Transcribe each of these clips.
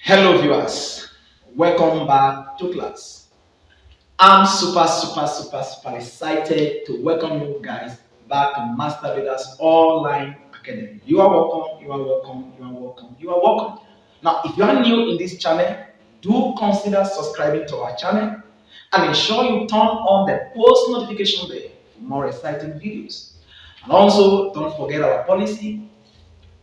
Hello viewers, welcome back to class. I'm super excited to welcome you guys back to Master Builders Online Academy. You are welcome, you are welcome, you are welcome, you are welcome. Now, if you are new in this channel, do consider subscribing to our channel and ensure you turn on the post notification bell for more exciting videos. And also, don't forget our policy.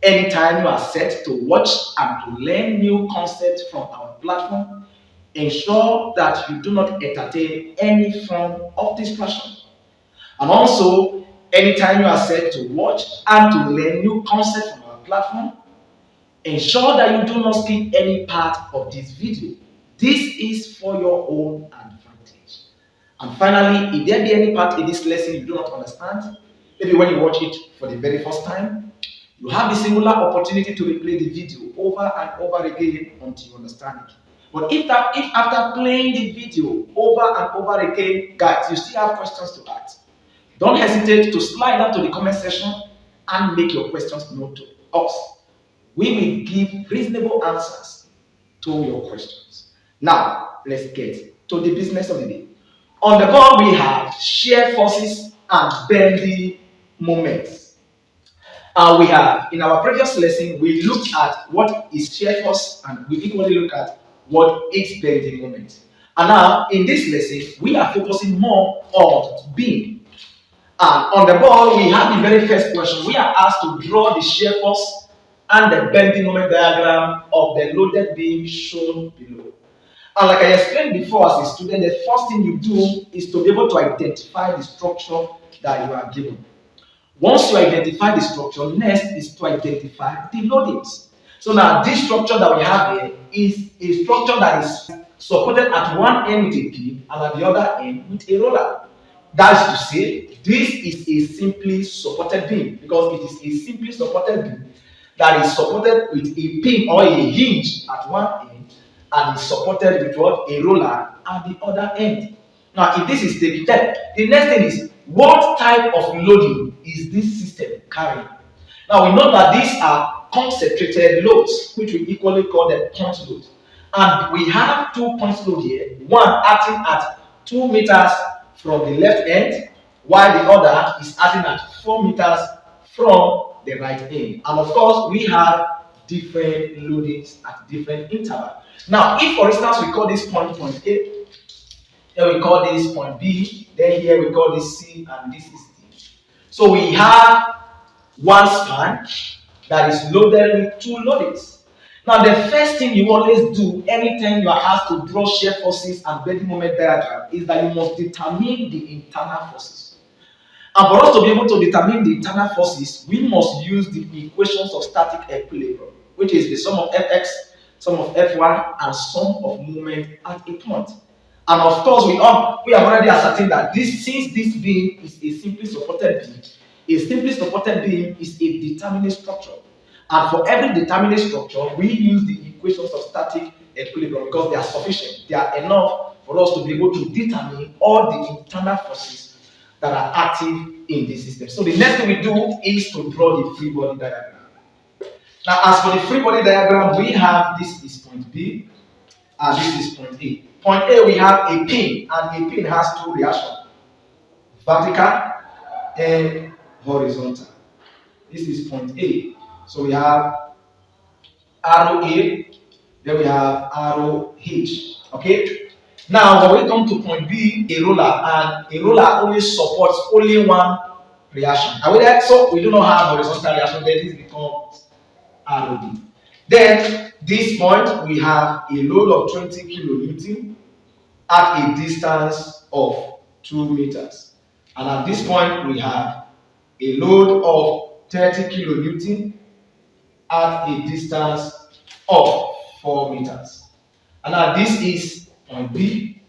Anytime you are set to watch and to learn new concepts from our platform, ensure that you do not entertain any form of distraction. And also, anytime you are set to watch and to learn new concepts from our platform, ensure that you do not skip any part of this video. This is for your own advantage. And finally, if there be any part in this lesson you do not understand, maybe when you watch it for the very first time, you have the singular opportunity to replay the video over and over again until you understand it. But if after playing the video over and over again, guys, you still have questions to ask, don't hesitate to slide down to the comment section and make your questions known to us. We will give reasonable answers to your questions. Now, let's get to the business of the day. On the board, we have shear forces and bending moments. We have, in our previous lesson, we looked at what is shear force and we equally look at what is bending moment. And now, in this lesson, we are focusing more on beam. And on the board, we have the very first question. We are asked to draw the shear force and the bending moment diagram of the loaded beam shown below. And like I explained before, as a student, the first thing you do is to be able to identify the structure that you are given. Once you identify the structure, next is to identify the loadings. So now this structure that we have here is a structure that is supported at one end with a beam and at the other end with a roller. That is to say, this is a simply supported beam because it is a simply supported beam that is supported with a pin or a hinge at one end and is supported with what? A roller at the other end. Now, if this is taken, then the next thing is what type of loading is this system carrying? Now, we know that these are concentrated loads, which we equally call the point load. And we have 2 point load here, one acting at 2 meters from the left end, while the other is acting at 4 meters from the right end. And of course, we have different loadings at different intervals. Now, if for instance we call this point A, then we call this point B, then here we call this C, and this is D. So we have one span that is loaded with 2 loadings. Now, the first thing you always do anytime you are asked to draw shear forces and bending moment diagram is that you must determine the internal forces. And for us to be able to determine the internal forces, we must use the equations of static equilibrium, which is the sum of Fx, sum of Fy, and sum of moment at a point. And of course, we have already ascertained that since this beam is a simply supported beam, a simply supported beam is a determinate structure. And for every determinate structure, we use the equations of static equilibrium because they are sufficient. They are enough for us to be able to determine all the internal forces that are active in the system. So the next thing we do is to draw the free body diagram. Now, as for the free body diagram, we have this is point B and this is point A. Point A, we have a pin, and a pin has 2 reactions, vertical and horizontal. This is point A. So we have arrow A, then we have arrow H. Okay? Now, when we come to point B, a roller, and a roller only supports only one reaction. And with that, so we do not have horizontal reaction, then this becomes arrow B. Then, this point, we have a load of 20 kilonewton at a distance of 2 meters. And at this point, we have a load of 30 kilonewton at a distance of 4 meters. And now this is point B.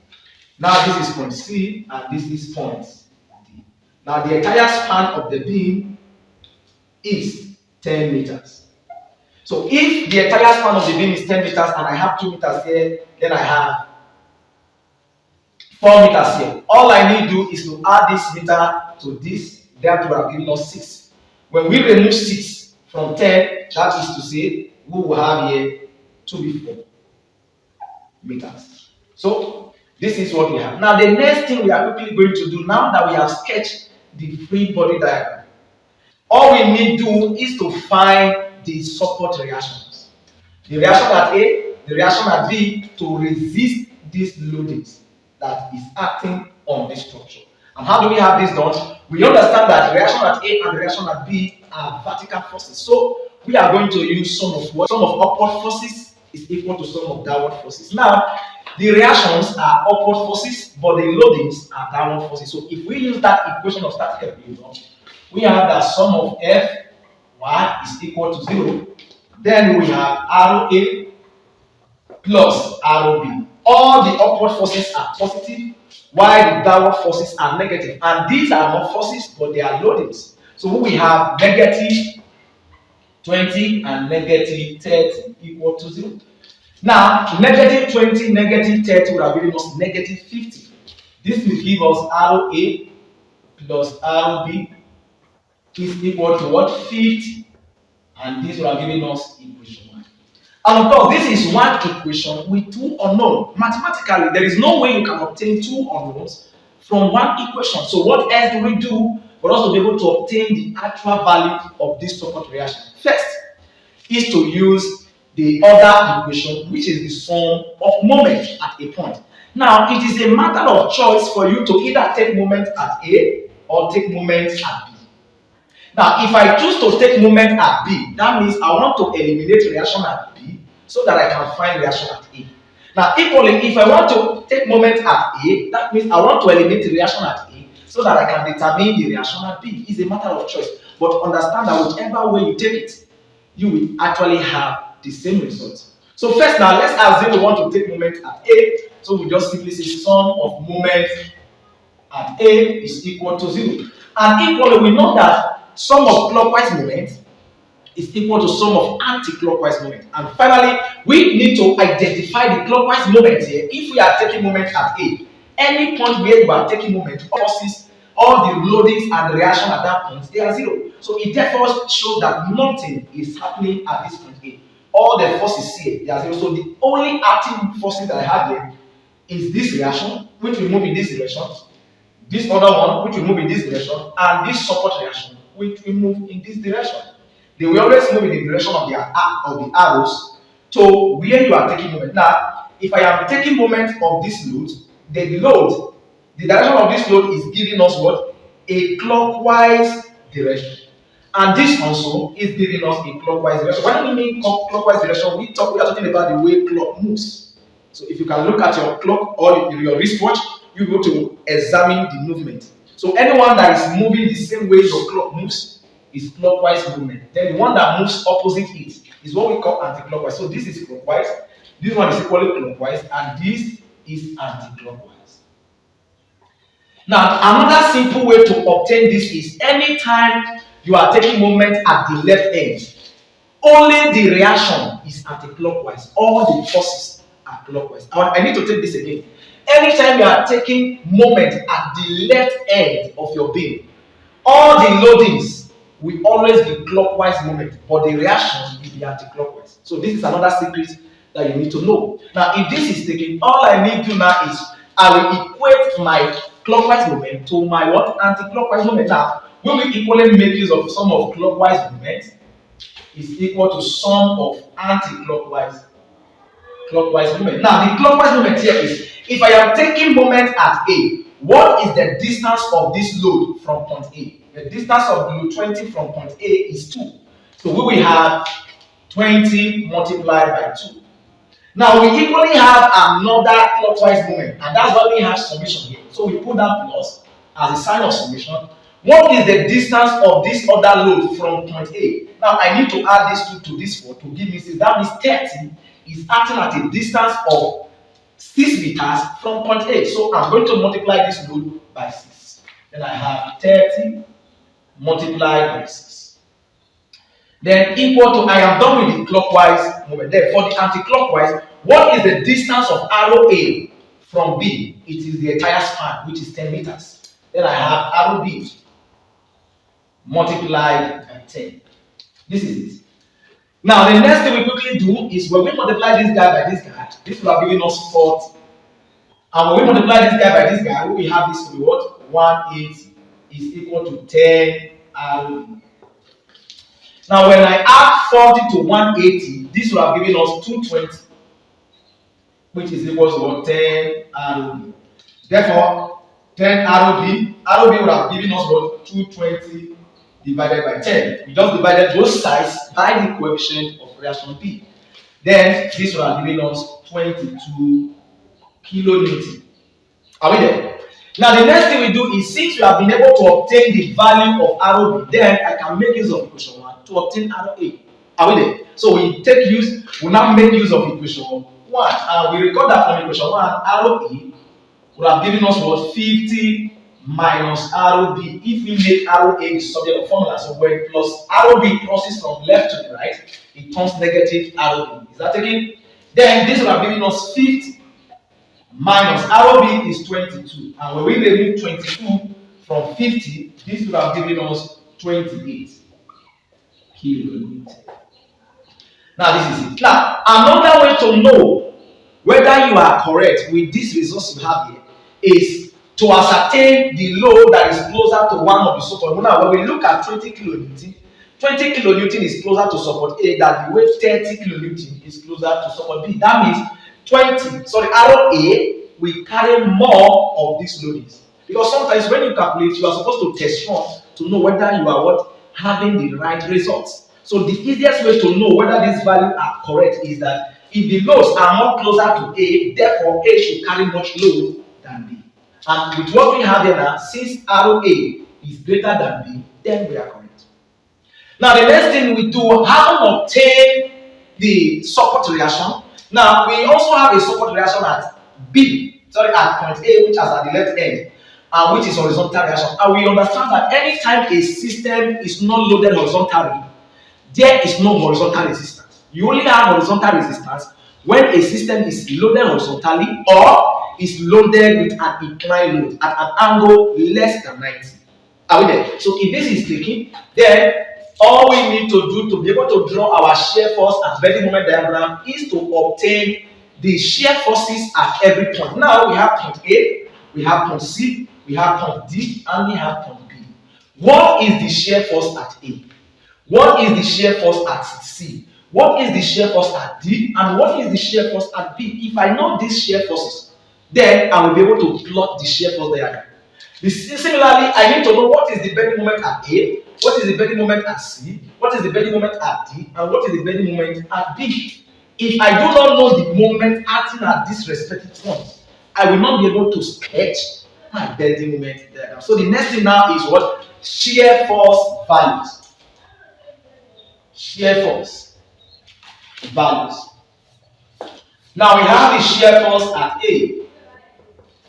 Now this is point C, and this is point D. Now the entire span of the beam is 10 meters. So if the entire span of the beam is 10 meters and I have 2 meters here, then I have 4 meters here. All I need to do is to add this meter to this, that would have given us 6. When we remove 6 from 10, that is to say, we will have here 2 before. meters. So this is what we have. Now the next thing we are quickly going to do, now that we have sketched the free body diagram, all we need to do is to find the support reactions. The reaction at A, the reaction at B, to resist these loadings that is acting on this structure. And how do we have this done? We understand that the reaction at A and the reaction at B are vertical forces. So we are going to use sum of what? Sum of upward forces is equal to sum of downward forces. Now, the reactions are upward forces, but the loadings are downward forces. So if we use that equation of static equilibrium, we have that sum of F y is equal to 0. Then we have arrow A plus arrow B. All the upward forces are positive, while the downward forces are negative. And these are not forces, but they are loadings. So we have negative 20 and negative 30 equal to 0. Now, negative 20, negative 30 would have given us negative 50. This will give us arrow A plus arrow B is equal to what? 50. And this will have given us equation 1. And of course, this is one equation with two unknowns. Mathematically, there is no way you can obtain two unknowns from one equation. So what else do we do for us to be able to obtain the actual value of this support reaction? First is to use the other equation, which is the sum of moment at a point. Now, it is a matter of choice for you to either take moment at A or take moment at B. Now, if I choose to take moment at B, that means I want to eliminate reaction at B so that I can find reaction at A. Now, equally, if I want to take moment at A, that means I want to eliminate the reaction at A so that I can determine the reaction at B. It's a matter of choice. But understand that whichever way you take it, you will actually have the same result. So first now, let's assume we want to take moment at A. So we just simply say sum of moment at A is equal to 0. And equally, we know that sum of clockwise moment is equal to sum of anti-clockwise moment. And finally, we need to identify the clockwise moment here. If we are taking moment at A, any point where you are taking moment, forces, all the loadings and the reaction at that point, they are 0. So it therefore shows that nothing is happening at this point A. All the forces here, they are 0. So the only active forces that I have here is this reaction, which will move in this direction, this other one, which will move in this direction, and this support reaction, which will move in this direction. They will always move in the direction of the arrows to where you are taking moment. Now, if I am taking moment of this load, the direction of this load is giving us what? A clockwise direction. And this also is giving us a clockwise direction. When we mean clockwise direction, we are talking about the way clock moves. So if you can look at your clock or your wristwatch, you go to examine the movement. So anyone that is moving the same way your clock moves is clockwise movement. Then the one that moves opposite it is what we call anti-clockwise. So this is clockwise, this one is equally clockwise, and this is anti-clockwise. Now, another simple way to obtain this is anytime you are taking moment at the left end, only the reaction is anti-clockwise. All the forces are clockwise. I need to take this again. Anytime you are taking moment at the left end of your beam, all the loadings will always be clockwise moment, but the reaction will be anti-clockwise. So this is another secret that you need to know. Now, if this is taken, all I need to do now is I will equate my clockwise moment to my what? Anti-clockwise moment. Now, when we equally make use of sum of clockwise moment is equal to sum of anti-clockwise moment. Now, the clockwise moment here is if I am taking moment at A, what is the distance of this load from point A? The distance of load 20 from point A is 2. So we will have 20 multiplied by 2. Now we equally have another clockwise moment, and that's why we have summation here. So we put that plus as a sign of summation. What is the distance of this other load from point A? Now I need to add this 2 to this 4 to give me 6. That means 30 is acting at a distance of 6 meters from point A. So I'm going to multiply this load by 6. Then I have 30 multiplied by 6. Then equal to, I am done with the clockwise moment. Then for the anti-clockwise, what is the distance of arrow A from B? It is the entire span, which is 10 meters. Then I have arrow B multiplied by 10. This is it. Now, the next thing we quickly do is when we multiply this guy by this guy, this will have given us 40. And when we multiply this guy by this guy, we have this to be what? 180 is equal to 10 ROB. Now, when I add 40 to 180, this will have given us 220, which is equal to what? 10 ROB. Therefore, 10 ROB would have given us what? 220 divided by 10. We just divided both sides by the coefficient of reaction P. Then, this would have given us 22 kilonewton. Are we there? Now, the next thing we do is, since we have been able to obtain the value of ROB, then I can make use of equation 1 to obtain ROA. Are we there? So we now make use of equation 1. And we record that from equation 1, ROA would have given us what? 50 minus ROB. If we make ROA the subject of formula, so when plus ROB crosses from left to the right, it turns negative ROB. Is that taken? Then this would have given us 50 minus ROB is 22. And when we remove 22 from 50, this would have given us 28 kilonewton. Now this is it. Now, another way to know whether you are correct with these results you have here is to ascertain the load that is closer to one of the support. Now, when we look at 20 kilonewton, 20 kilonewton is closer to support A than the way 30 kilonewton is closer to support B. That means ROA will carry more of these loadings. Because sometimes when you calculate, you are supposed to test run to know whether you are having the right results. So the easiest way to know whether these values are correct is that if the loads are more closer to A, therefore A should carry much load than B. And with what we have here now, since ROA is greater than B, then we are correct. Now the next thing we do, having obtained the support reaction, now we also have a support reaction at point A, which is at the left end, which is horizontal reaction. And we understand that anytime a system is not loaded horizontally, there is no horizontal resistance. You only have horizontal resistance when a system is loaded horizontally or is loaded with an inclined load at an angle less than 90. Are we there? So if this is taken, then all we need to do to be able to draw our shear force and bending moment diagram is to obtain the shear forces at every point. Now we have point A, we have point C, we have point D, and we have point B. What is the shear force at A? What is the shear force at C? What is the shear force at D? And what is the shear force at B? If I know these shear forces, then I will be able to plot the shear force diagram. Similarly, I need to know what is the bending moment at A, what is the bending moment at C, what is the bending moment at D, and what is the bending moment at B. If I do not know the moment acting at these respective points, I will not be able to sketch my bending moment diagram. So the next thing now is what? Shear force values. Shear force values. Now we have the shear force at A.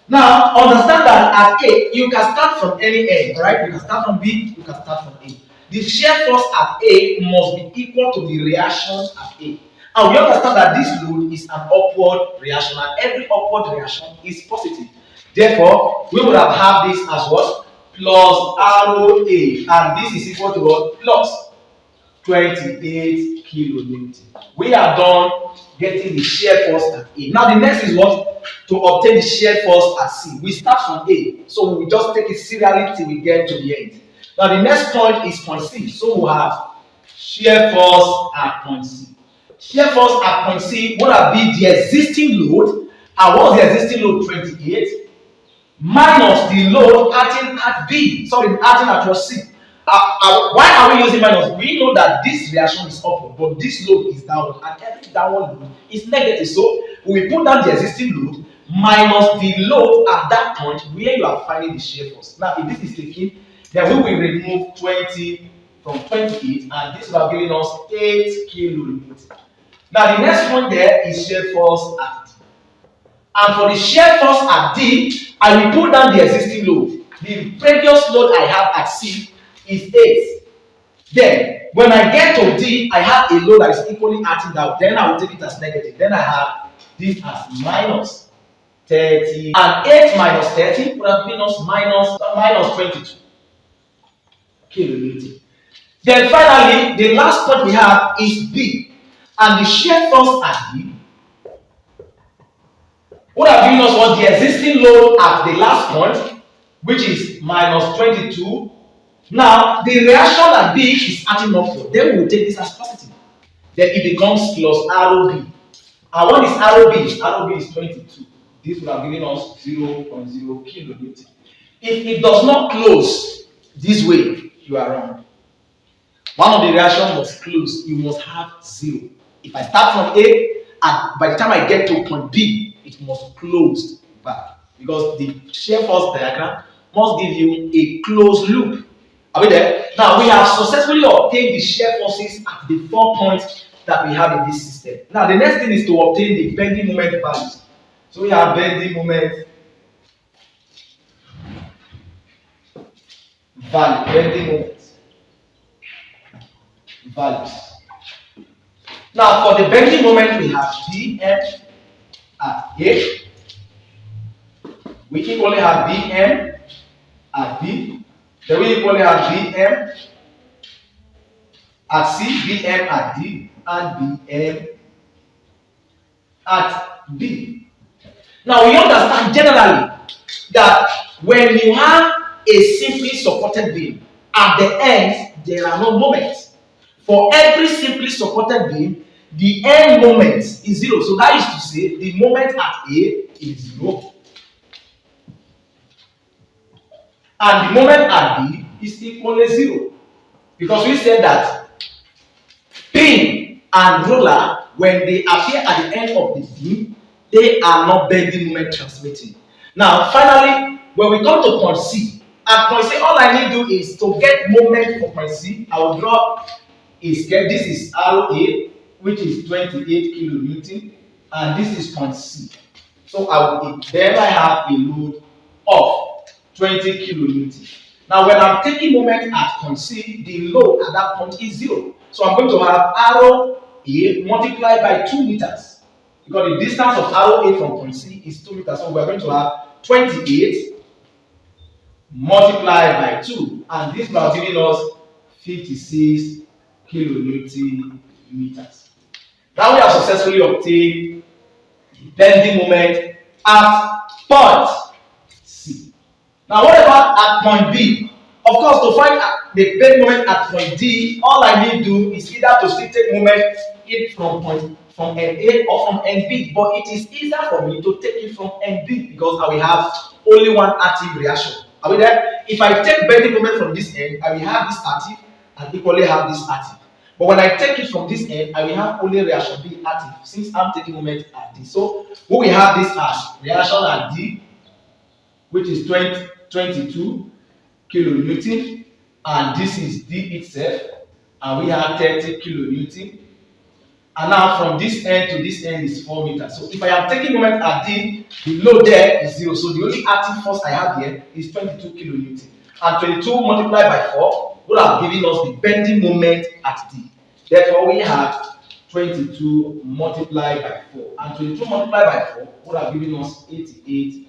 Now understand that at A, you can start from any end, right? You can start from B, you can start from A. The shear force at A must be equal to the reaction at A. And we understand that this load is an upward reaction, and every upward reaction is positive. Therefore, we would have had this as what? Plus ROA, and this is equal to what? Plus 28 kilonewton. We are done getting the shear force at A. Now the next is what? To obtain the shear force at C. We start from A, so we just take it serially till we get to the end. Now the next point is point C, so we have shear force at point C. Shear force at point C would have been the existing load, and what's the existing load? 28 minus the load acting at B, acting at your C. Why are we using minus? We know that this reaction is upward, but this load is downward, and every downward load is negative. So we put down the existing load minus the load at that point where you are finding the shear force. Now, if this is taken, then we will remove 20 from 28, and this will have given us 8 kilonewton. Now, the next point there is shear force at D. And for the shear force at D, I will put down the existing load. The previous load I have at C is 8. Then, when I get to D, I have a load that is equally acting down. Then I will take it as negative. Then I have this as minus 30. And 8 minus 30 would have been minus 22 kilonewton. Then finally, the last point we have is B. And the shear force at B would have given us what the existing load at the last point, which is minus 22. Now, the reaction at B is acting upward. Then we will take this as positive. Then it becomes plus ROB. And what is ROB? ROB is 22. This would have given us 0.0 kilonewton. If it does not close this way, you are wrong. One of the reactions must close. You must have 0. If I start from A, and by the time I get to point B, it must close back. Because the shear force diagram must give you a closed loop. Are we there? Now, we have successfully obtained the shear forces at the 4 points that we have in this system. Now, the next thing is to obtain the bending moment values. So, we have bending moment value, bending moment values. Now, for the bending moment, we have Bm at A. We equally have Bm at B. Then we equally have Bm at C, Bm at D, and Bm at B. Now, we understand generally that when you have a simply supported beam, at the ends, there are no moments. For every simply supported beam, the end moment is 0. So that is to say, the moment at A is 0. And the moment at B is equally 0. Because we said that pin and roller, when they appear at the end of the beam, they are not bending moment transmitting. Now, finally, when we come to point C, at point C, all I need to do is to get moment for point C. I will draw a scale. This is ROA, which is 28 kilonewton, and this is point C. So then I have a load of 20 kilonewton. Now, when I'm taking moment at point C, the load at that point is 0. So I'm going to have ROA multiplied by 2 meters. Because the distance of ROA from point C is 2 meters. So we're going to have 28 multiplied by 2. And this will be giving us 56 kilonewton meters. Now we have successfully obtained the bending moment at point C. Now what about at point B? Of course, to find the bending moment at point D, all I need to do is either to still take moment from end A or from end B. But it is easier for me to take it from end B because I will have only one active reaction. Are we there? If I take bending moment from this end, I will have this active and equally have this active. But when I take it from this end, I will have only reaction B active since I'm taking moment at D. So we will have this as reaction at D, which is 22 kilonewton, and this is D itself, and we have 30 kilonewton. And now from this end to this end is 4 meters. So if I am taking moment at D, the load there is 0. So the only active force I have here is 22 kilonewton. And 22 multiplied by 4 would have given us the bending moment at D. Therefore, we have 22 multiplied by 4. And 22 multiplied by 4 would have given us 88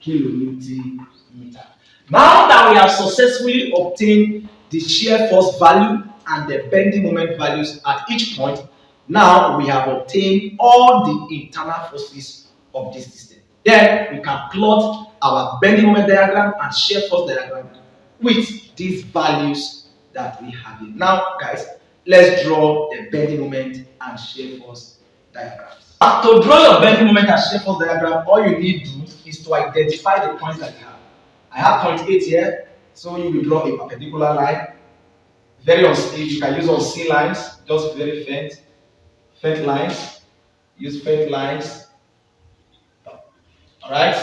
kilonewton meter. Now that we have successfully obtained the shear force value and the bending moment values at each point, now we have obtained all the internal forces of this system. Then we can plot our bending moment diagram and shear force diagram with these values that we have here. Now, guys, let's draw the bending moment and shear force diagrams. To draw your bending moment and shear force diagram, all you need to do is to identify the points that you have. I have point 8 here, so you will draw a perpendicular line. Very unstable. You can use unseen lines, just very faint lines. Use faint lines. Alright,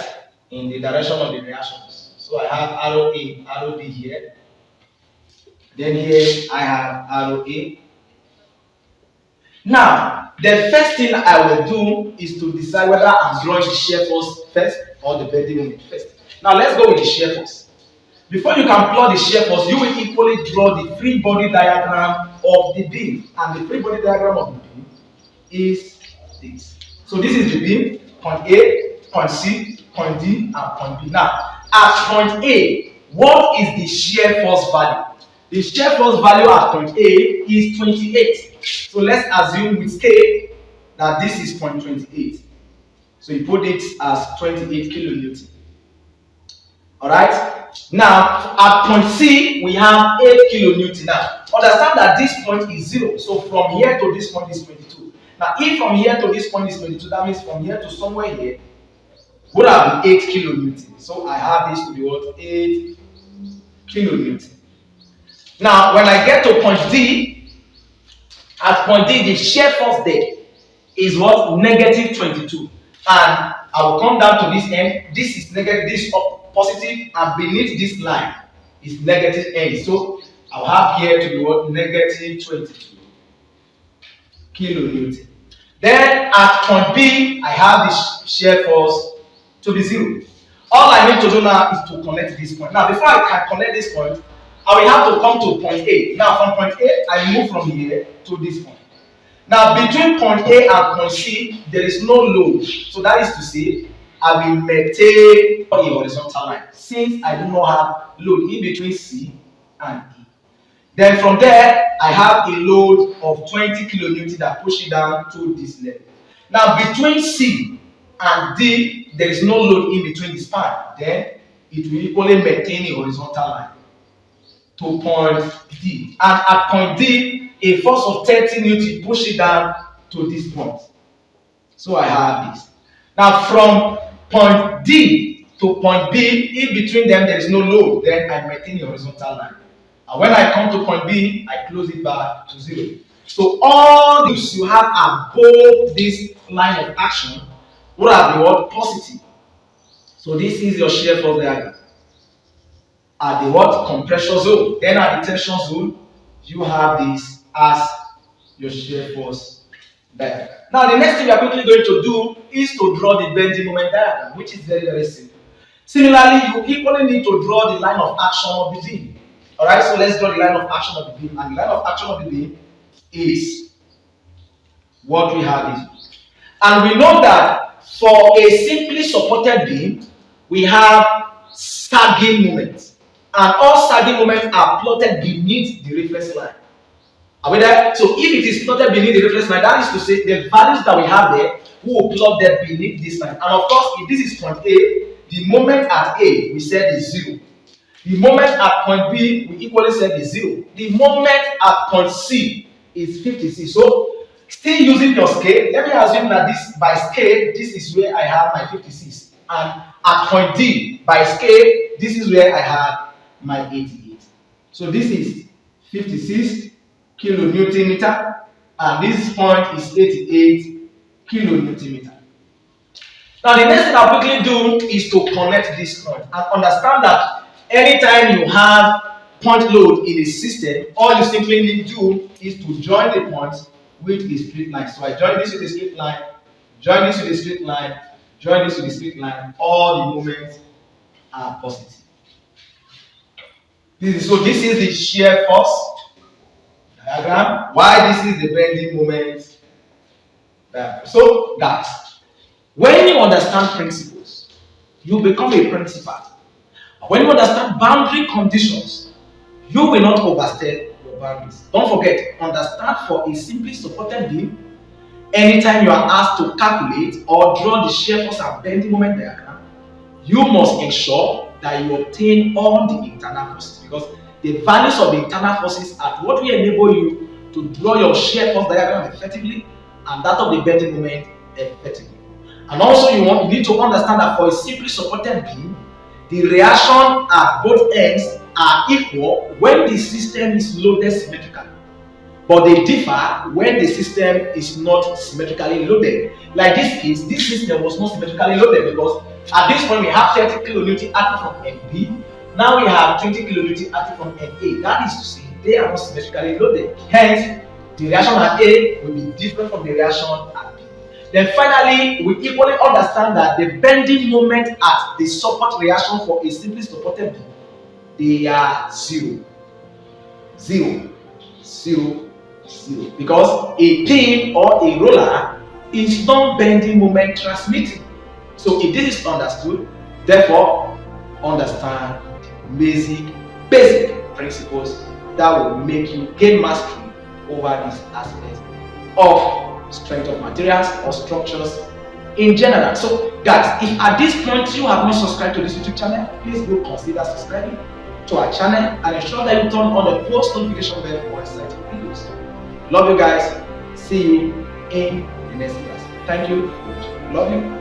in the direction of the reactions. So I have arrow A, arrow B here. Then here I have arrow A. Now, the first thing I will do is to decide whether I'm drawing the shear force first or the bending moment first. Now let's go with the shear force. Before you can plot the shear force, you will equally draw the free body diagram of the beam. And the free body diagram of the beam is this. So this is the beam, point A, point C, point D, and point B. Now, at point A, what is the shear force value? The shear force value at point A is 28. So let's assume with K that this is 0.28. So you put it as 28 kilonewton. Alright? Now at point C we have 8 kilonewton. Now understand that this point is 0. So from here to this point is 22. Now if from here to this point is 22, that means from here to somewhere here would have been 8 kilonewton. So I have this to be what? 8 kilonewton. Now when I get to point D, at point D the shear force there is what? Negative 22. And I will come down to this end. This is negative, this up positive, and beneath this line is negative end. So I'll have here to be what? Negative 22 kilonewton. Then at point B, I have the shear force to be 0. All I need to do now is to connect this point. Now, before I can connect this point, I will have to come to point A. Now, from point A, I move from here to this point. Now, between point A and point C, there is no load. So that is to say, I will maintain a horizontal line since I do not have load in between C and E. Then from there, I have a load of 20 kilonewton that push it down to this level. Now, between C and D, there is no load in between the span. Then it will equally maintain a horizontal line to point D. And at point D, a force of 30 newton push it down to this point. So I have this. Now from point D to point B, in between them there is no load, then I maintain a horizontal line. And when I come to point B, I close it back to 0. So all these you have above this line of action would have the word positive. So this is your shear force diagram. At the what? Compression zone. Then at the tension zone, you have this as your shear force diagram. Now the next thing we are quickly going to do is to draw the bending moment diagram, which is very, very simple. Similarly, you equally need to draw the line of action of the beam. Alright, so let's draw the line of action of the beam. And the line of action of the beam is what we have here. And we know that for a simply supported beam, we have sagging moments. And all sagging moments are plotted beneath the reference line. Are we there? So if it is plotted beneath the reference line, that is to say the values that we have there, we will plot them beneath this line. And of course, if this is point A, the moment at A we said is 0. The moment at point B we equally said is 0. The moment at point C is 56. So still using your scale, let me assume that this by scale, this is where I have my 56. And at point D, by scale, this is where I have my 88. So this is 56 kilonewton meter, and this point is 88 kilonewton meter. Now the next thing I'll quickly do is to connect this point and understand that anytime you have point load in a system, all you simply need to do is to join the points with a straight line. So I join this with a straight line, join this with a straight line, join this with a straight line. All the moments are positive. So this is the shear force diagram. Why this is the bending moment diagram. So guys, when you understand principles, you become a principal. When you understand boundary conditions, you will not overstep your boundaries. Don't forget, understand for a simply supported beam, anytime you are asked to calculate or draw the shear force and bending moment diagram, you must ensure that you obtain all the internal forces, because the values of the internal forces are what will enable you to draw your shear force diagram effectively and that of the bending moment effectively. And also you need to understand that for a simply supported beam, the reaction at both ends are equal when the system is loaded symmetrically, but they differ when the system is not symmetrically loaded. Like this case, this system was not symmetrically loaded because at this point we have 30 kilonewton acting from end B. Now we have 20 kilonewton acting from end A. That is to say, they are not symmetrically loaded. Hence, the reaction at A will be different from the reaction at B. Then finally, we equally understand that the bending moment at the support reaction for a simply supported beam, they are 0, 0, 0, 0. Because a pin or a roller is non-bending moment transmitting. So if this is understood, therefore understand basic principles that will make you gain mastery over these aspects of strength of materials or structures in general. So guys, if at this point you have not subscribed to this YouTube channel, please do consider subscribing to our channel and ensure that you turn on the post notification bell for exciting videos. Love you guys. See you in the next class. Thank you. Love you.